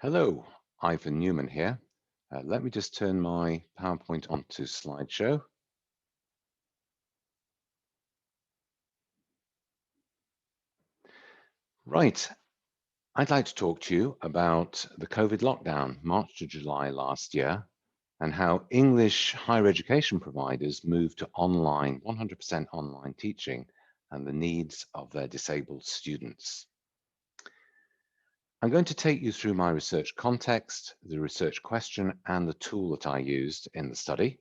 Hello, Ivan Newman here. Let me just turn my PowerPoint onto slideshow. Right, I'd like to talk to you about the COVID lockdown, March to July last year, and how English higher education providers moved to online, 100% online teaching and the needs of their disabled students. I'm going to take you through my research context, the research question, and the tool that I used in the study.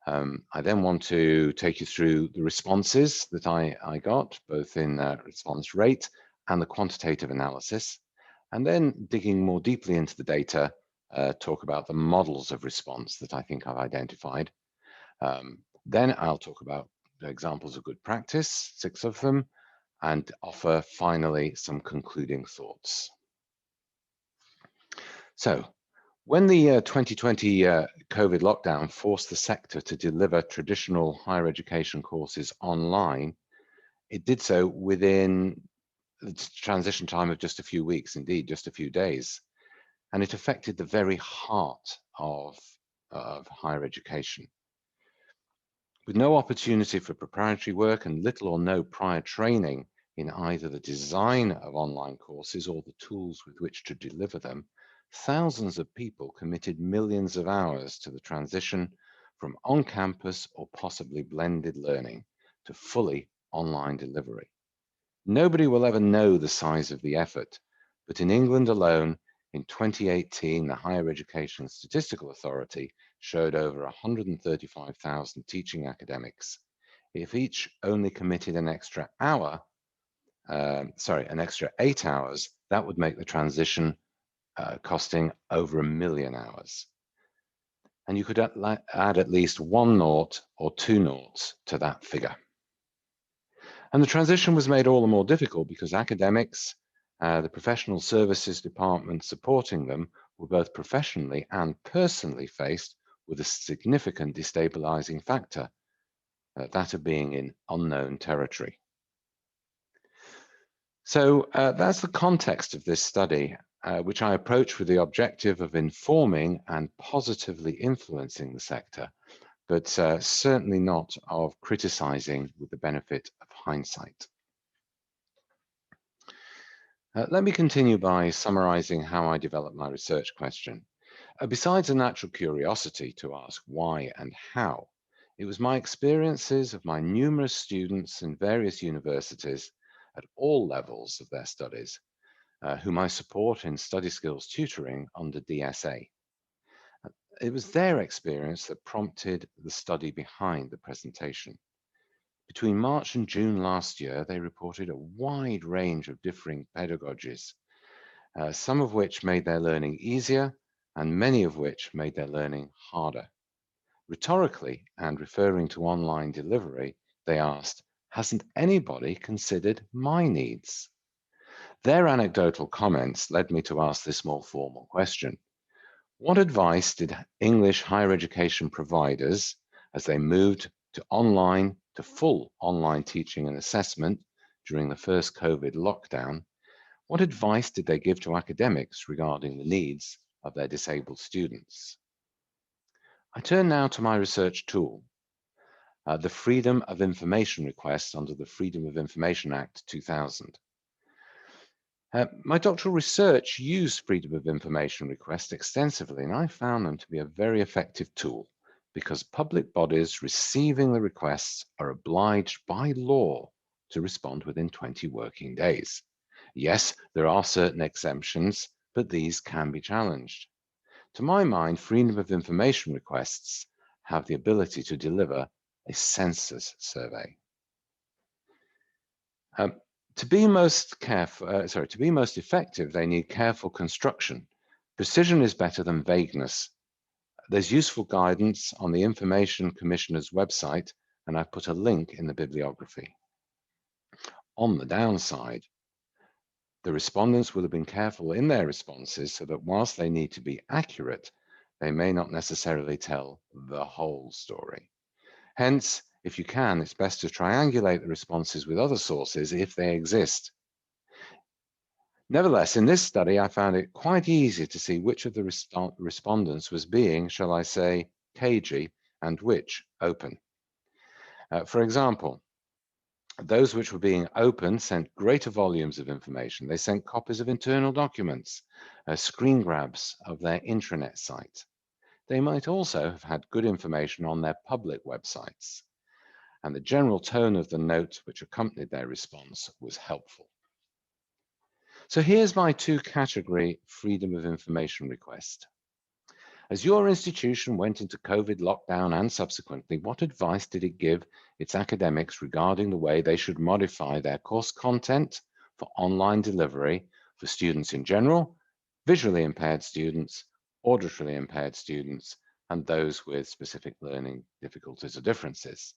I then want to take you through the responses that I got, both in response rate and the quantitative analysis, and then digging more deeply into the data, talk about the models of response that I think I've identified. Then I'll talk about the examples of good practice, 6 of them, and offer finally some concluding thoughts. So, when the 2020 COVID lockdown forced the sector to deliver traditional higher education courses online, it did so within the transition time of just a few weeks, indeed, just a few days. And it affected the very heart of higher education. With no opportunity for preparatory work and little or no prior training in either the design of online courses or the tools with which to deliver them, thousands of people committed millions of hours to the transition from on-campus or possibly blended learning to fully online delivery. Nobody will ever know the size of the effort, but in England alone, in 2018, the Higher Education Statistical Authority showed over 135,000 teaching academics. If each only committed an extra hour, an extra 8 hours, that would make the transition costing over 1 million hours. And you could add at least 1 nought or 2 noughts to that figure. And the transition was made all the more difficult because academics, the professional services department supporting them, were both professionally and personally faced with a significant destabilizing factor, that of being in unknown territory. So that's the context of this study, which I approach with the objective of informing and positively influencing the sector, but certainly not of criticizing with the benefit of hindsight. Let me continue by summarizing how I developed my research question. Besides a natural curiosity to ask why and how, it was my experiences of my numerous students in various universities at all levels of their studies, whom I support in study skills tutoring under DSA. It was their experience that prompted the study behind the presentation. Between March and June last year, they reported a wide range of differing pedagogies, some of which made their learning easier and many of which made their learning harder. Rhetorically, and referring to online delivery, they asked, "Hasn't anybody considered my needs?" Their anecdotal comments led me to ask this more formal question. What advice did English higher education providers, as they moved to full online teaching and assessment during the first COVID lockdown, what advice did they give to academics regarding the needs of their disabled students? I turn now to my research tool, the Freedom of Information request under the Freedom of Information Act 2000. My doctoral research used Freedom of Information requests extensively, and I found them to be a very effective tool because public bodies receiving the requests are obliged by law to respond within 20 working days. Yes, there are certain exemptions, but these can be challenged. To my mind, Freedom of Information requests have the ability to deliver a census survey. To be most effective, they need careful construction. Precision is better than vagueness. There's useful guidance on the Information Commissioner's website, and I've put a link in the bibliography. On the downside, the respondents will have been careful in their responses so that whilst they need to be accurate, they may not necessarily tell the whole story. Hence, if you can, it's best to triangulate the responses with other sources if they exist. Nevertheless, in this study, I found it quite easy to see which of the respondents was being, shall I say, cagey and which open. For example, those which were being open sent greater volumes of information. They sent copies of internal documents, screen grabs of their intranet site. They might also have had good information on their public websites, and the general tone of the note which accompanied their response was helpful. So here's my two-category freedom of information request. As your institution went into COVID lockdown and subsequently, what advice did it give its academics regarding the way they should modify their course content for online delivery for students in general, visually impaired students, auditorily impaired students, and those with specific learning difficulties or differences?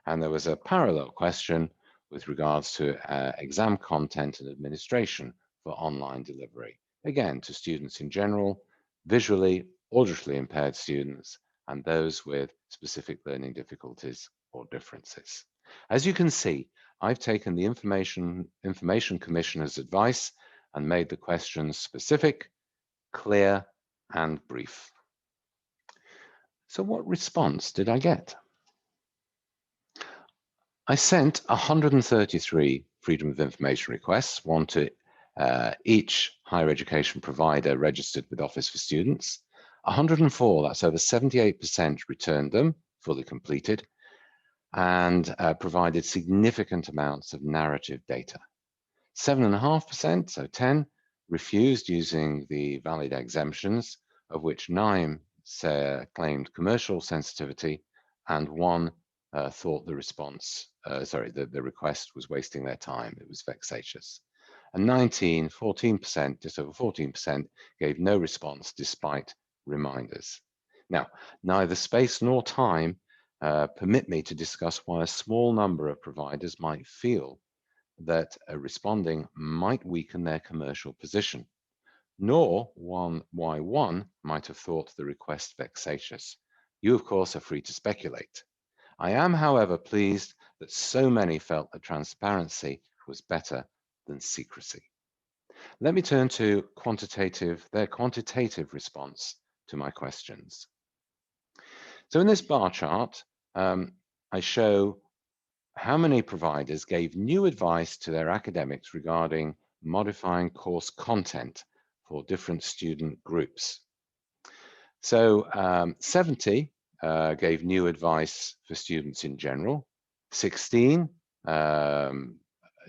And there was a parallel question with regards to exam content and administration for online delivery, again to students in general, visually, auditorily impaired students, and those with specific learning difficulties or differences. As you can see, I've taken the Information Commissioner's advice and made the questions specific, clear, and brief. So what response did I get? I sent 133 Freedom of Information requests, one to each higher education provider registered with Office for Students. 104, that's over 78%, returned them, fully completed, and provided significant amounts of narrative data. 7.5%, so 10, refused using the valid exemptions, of which 9 claimed commercial sensitivity, and 1 thought the response, the request was wasting their time. It was vexatious. And 14%, just over 14%, gave no response despite reminders. Now, neither space nor time permit me to discuss why a small number of providers might feel that responding might weaken their commercial position, nor why one might have thought the request vexatious. You, of course, are free to speculate. I am, however, pleased that so many felt that transparency was better than secrecy. Let me turn to their quantitative response to my questions. So in this bar chart, I show how many providers gave new advice to their academics regarding modifying course content for different student groups. So 70 gave new advice for students in general, 16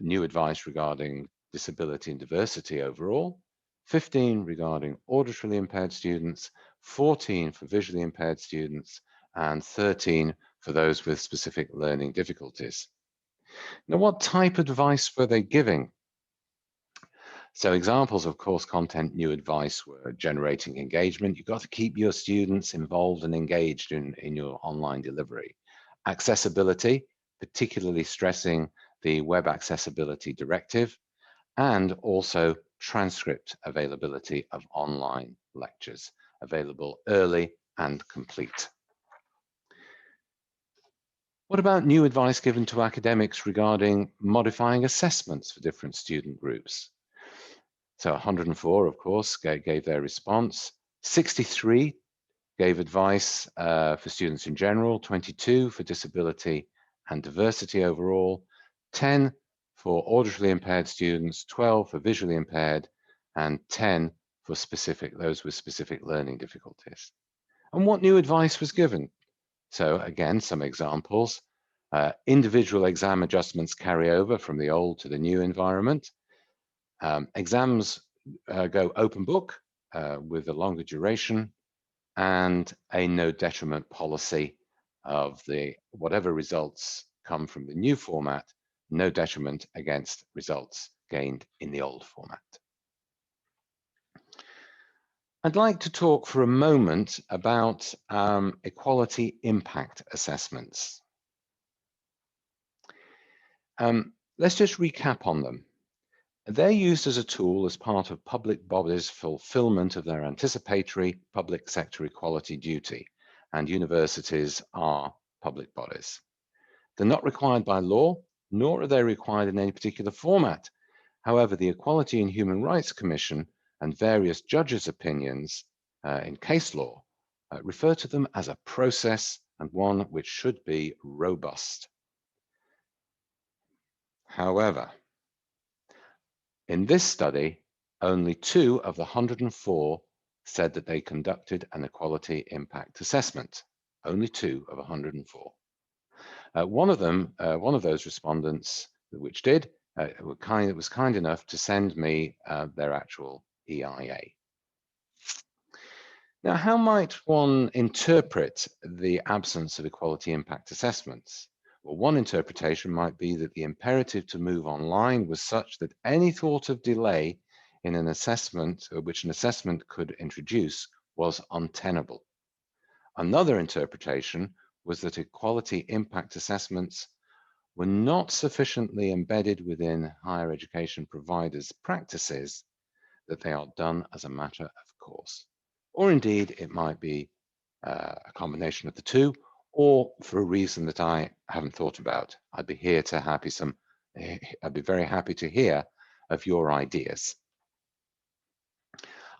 new advice regarding disability and diversity overall, 15 regarding auditorily impaired students, 14 for visually impaired students, and 13 for those with specific learning difficulties. Now, what type of advice were they giving? So examples of course content new advice were generating engagement. You've got to keep your students involved and engaged in your online delivery. Accessibility, particularly stressing the Web Accessibility Directive, and also transcript availability of online lectures, available early and complete. What about new advice given to academics regarding modifying assessments for different student groups? So 104, of course, gave their response. 63 gave advice for students in general, 22 for disability and diversity overall, 10 for auditorily impaired students, 12 for visually impaired, and 10 for those with specific learning difficulties. And what new advice was given? So again, some examples. Individual exam adjustments carry over from the old to the new environment. Exams go open book with a longer duration, and a no detriment policy of whatever results come from the new format, no detriment against results gained in the old format. I'd like to talk for a moment about equality impact assessments. Let's just recap on them. They're used as a tool as part of public bodies' fulfillment of their anticipatory public sector equality duty, and universities are public bodies. They're not required by law, nor are they required in any particular format. However, the Equality and Human Rights Commission and various judges' opinions in case law refer to them as a process and one which should be robust. However, in this study, only 2 of the 104 said that they conducted an equality impact assessment. Only 2 of 104. One of those respondents, which did, was kind enough to send me their actual EIA. Now, how might one interpret the absence of equality impact assessments? Well, one interpretation might be that the imperative to move online was such that any thought of delay in an assessment, which an assessment could introduce, was untenable. Another interpretation was that equality impact assessments were not sufficiently embedded within higher education providers' practices, that they are done as a matter of course. Or indeed, it might be a combination of the two, or for a reason that I haven't thought about. I'd be very happy to hear of your ideas.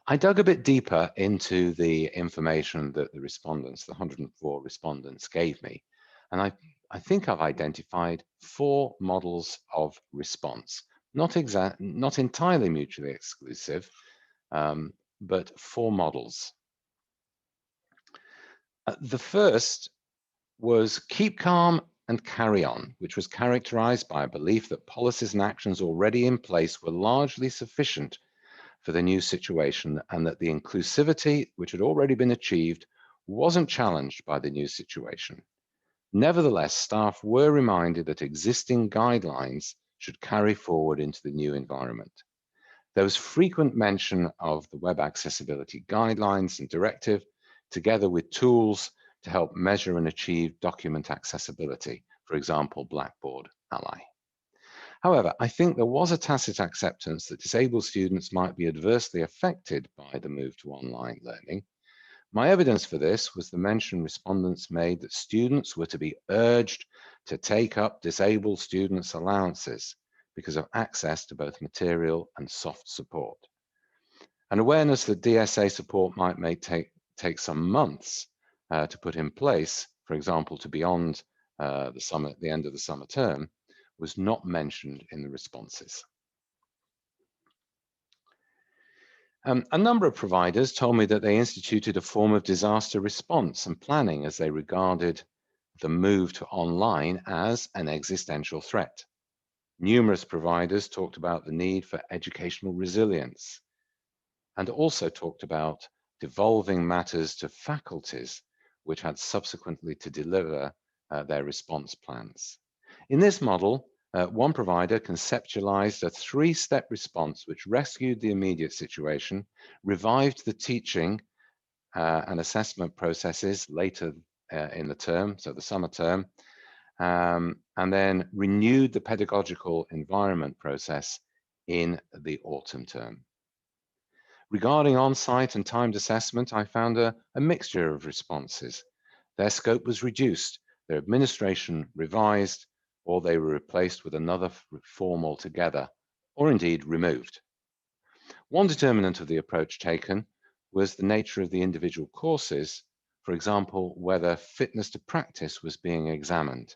I dug a bit deeper into the information that the 104 respondents gave me, and I think I've identified 4 models of response, not entirely mutually exclusive, but 4 models. The first was keep calm and carry on, which was characterized by a belief that policies and actions already in place were largely sufficient for the new situation, and that the inclusivity which had already been achieved wasn't challenged by the new situation. Nevertheless, staff were reminded that existing guidelines should carry forward into the new environment. There was frequent mention of the Web Accessibility Guidelines and Directive, together with tools to help measure and achieve document accessibility, for example, Blackboard Ally. However, I think there was a tacit acceptance that disabled students might be adversely affected by the move to online learning. My evidence for this was the mention respondents made that students were to be urged to take up disabled students' allowances because of access to both material and soft support. An awareness that DSA support might take some months to put in place, for example, to beyond the end of the summer term, was not mentioned in the responses. A number of providers told me that they instituted a form of disaster response and planning as they regarded the move to online as an existential threat. Numerous providers talked about the need for educational resilience and also talked about devolving matters to faculties, which had subsequently to deliver their response plans. In this model, one provider conceptualized a 3-step response which rescued the immediate situation, revived the teaching and assessment processes later in the term, so the summer term, and then renewed the pedagogical environment process in the autumn term. Regarding on-site and timed assessment, I found a mixture of responses. Their scope was reduced, their administration revised, or they were replaced with another form altogether, or indeed removed. One determinant of the approach taken was the nature of the individual courses, for example, whether fitness to practice was being examined,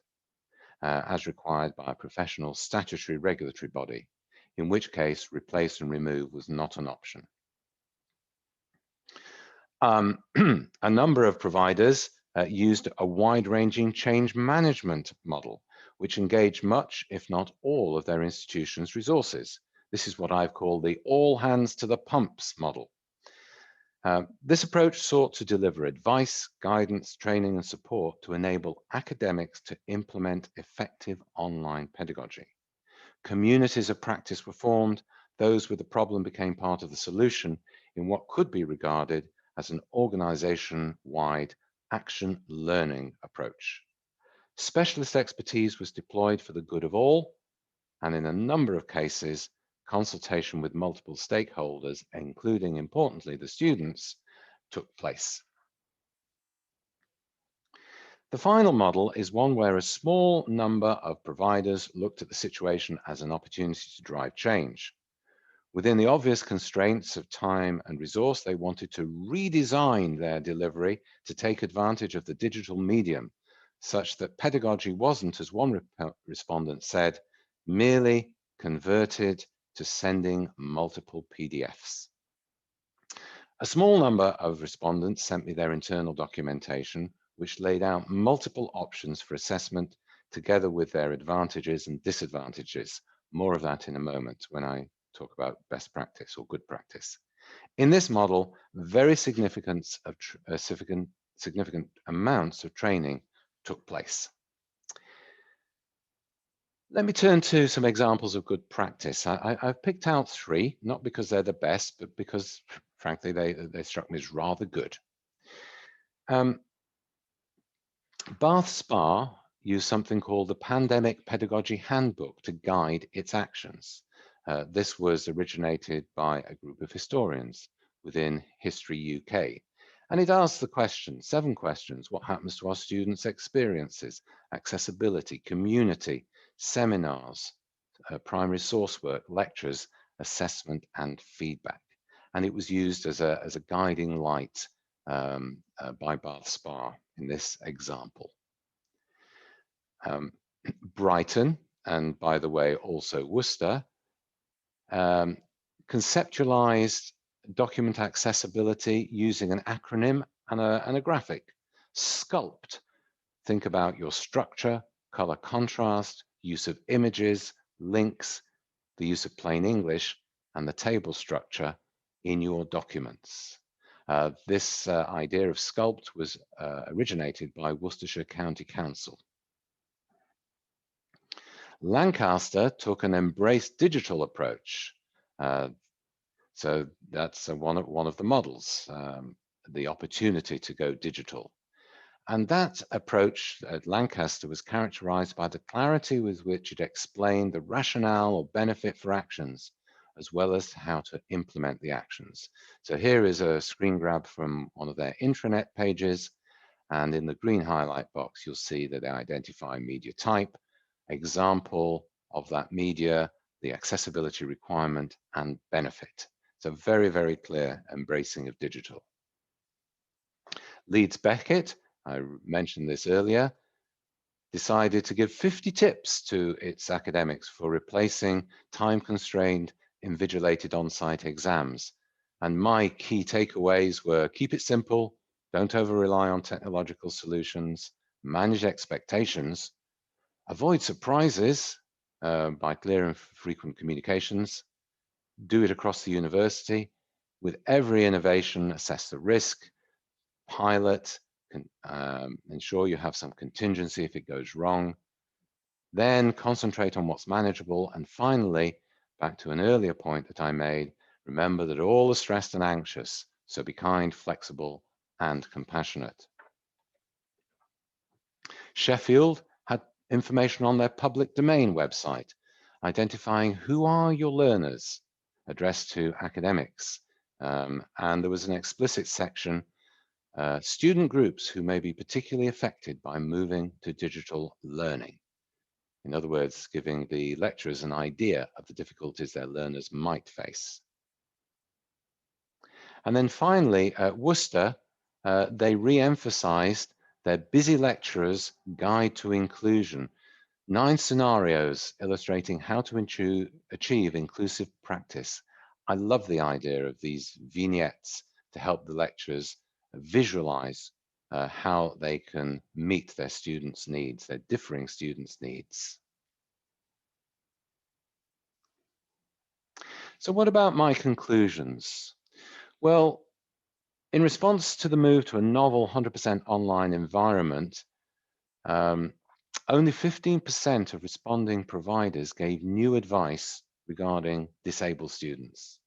as required by a professional statutory regulatory body, in which case replace and remove was not an option. A number of providers used a wide-ranging change management model, which engaged much, if not all, of their institution's resources. This is what I've called the all hands to the pumps model. This approach sought to deliver advice, guidance, training, and support to enable academics to implement effective online pedagogy. Communities of practice were formed. Those with the problem became part of the solution in what could be regarded as an organization-wide action learning approach. Specialist expertise was deployed for the good of all, and in a number of cases, consultation with multiple stakeholders, including, importantly, the students, took place. The final model is one where a small number of providers looked at the situation as an opportunity to drive change. Within the obvious constraints of time and resource, they wanted to redesign their delivery to take advantage of the digital medium, such that pedagogy wasn't, as one respondent said, merely converted to sending multiple PDFs. A small number of respondents sent me their internal documentation, which laid out multiple options for assessment, together with their advantages and disadvantages. More of that in a moment when I talk about best practice or good practice. In this model, very significant amounts of training took place. Let me turn to some examples of good practice. I've picked out 3, not because they're the best, but because, frankly, they struck me as rather good. Bath Spa used something called the Pandemic Pedagogy Handbook to guide its actions. This was originated by a group of historians within History UK. And it asks the question, 7 questions: what happens to our students' experiences, accessibility, community, seminars, primary source work, lectures, assessment, and feedback. And it was used as a guiding light by Bath Spa in this example. Brighton, and by the way, also Worcester, conceptualized document accessibility using an acronym and a graphic. Sculpt, think about your structure, color contrast, use of images, links, the use of plain English, and the table structure in your documents. This idea of Sculpt was originated by Worcestershire County Council. Lancaster took an embrace digital approach. So that's one of the models, the opportunity to go digital. And that approach at Lancaster was characterized by the clarity with which it explained the rationale or benefit for actions, as well as how to implement the actions. So here is a screen grab from one of their intranet pages. And in the green highlight box, you'll see that they identify media type, example of that media, the accessibility requirement, and benefit. So very, very clear embracing of digital. Leeds Beckett, I mentioned this earlier, decided to give 50 tips to its academics for replacing time-constrained invigilated on-site exams. And my key takeaways were: keep it simple, don't over-rely on technological solutions, manage expectations, avoid surprises by clear and frequent communications, do it across the university. With every innovation, assess the risk, pilot, ensure you have some contingency if it goes wrong, then concentrate on what's manageable, and finally, back to an earlier point that I made, remember that all are stressed and anxious, so be kind, flexible, and compassionate. Sheffield had information on their public domain website, identifying who are your learners, addressed to academics. And there was an explicit section, student groups who may be particularly affected by moving to digital learning. In other words, giving the lecturers an idea of the difficulties their learners might face. And then finally, at Worcester, they re-emphasized their Busy Lecturers Guide to Inclusion, 9 scenarios illustrating how to achieve inclusive practice. I love the idea of these vignettes to help the lecturers visualize how they can meet their students' needs, their differing students' needs. So what about my conclusions? Well, in response to the move to a novel 100% online environment, only 15% of responding providers gave new advice regarding disabled students.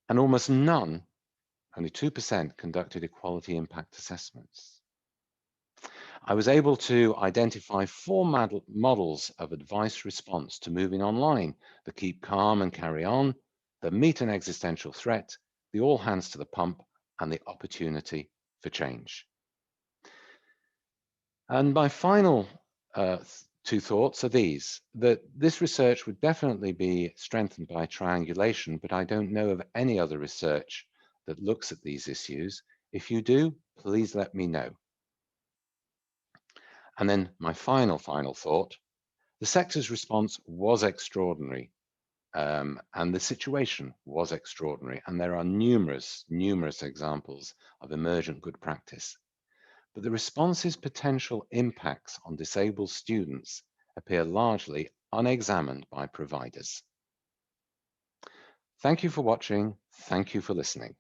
And almost none, only 2%, conducted equality impact assessments. I was able to identify 4 models of advice response to moving online: the keep calm and carry on, the meet an existential threat, the all hands to the pump, and the opportunity for change. And my final Two thoughts are these: that this research would definitely be strengthened by triangulation, but I don't know of any other research that looks at these issues. If you do, please let me know. And then my final thought: the sector's response was extraordinary, and the situation was extraordinary, and there are numerous examples of emergent good practice. But the response's potential impacts on disabled students appear largely unexamined by providers. Thank you for watching. Thank you for listening.